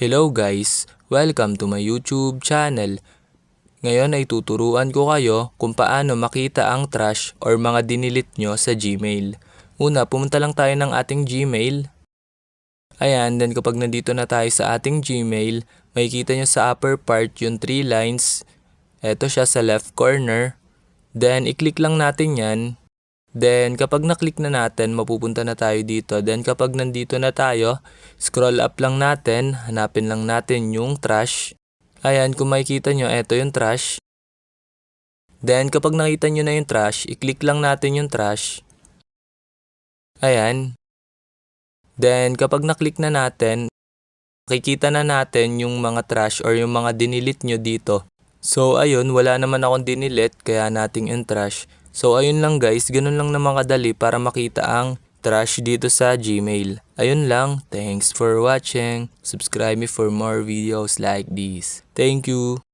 Hello guys! Welcome to my YouTube channel. Ngayon ay tuturuan ko kayo kung paano makita ang trash or mga dinilit nyo sa Gmail. Una, pumunta lang tayo ng ating Gmail. Ayan, then kapag nandito na tayo sa ating Gmail, makikita nyo sa upper part yung 3 lines. Ito siya sa left corner. Then, i-click lang natin yan. Then, kapag na-click na natin, mapupunta na tayo dito. Then, kapag nandito na tayo, scroll up lang natin. Hanapin lang natin yung trash. Ayan, kung makikita nyo, eto yung trash. Then, kapag nakita nyo na yung trash, i-click lang natin yung trash. Ayan. Then, kapag na-click na natin, makikita na natin yung mga trash or yung mga dinilit nyo dito. So, ayun, wala naman akong dinilit, kaya nating yung trash. So, ayun lang guys, ganun lang naman kadali para makita ang trash dito sa Gmail. Ayun lang, thanks for watching. Subscribe me for more videos like this. Thank you.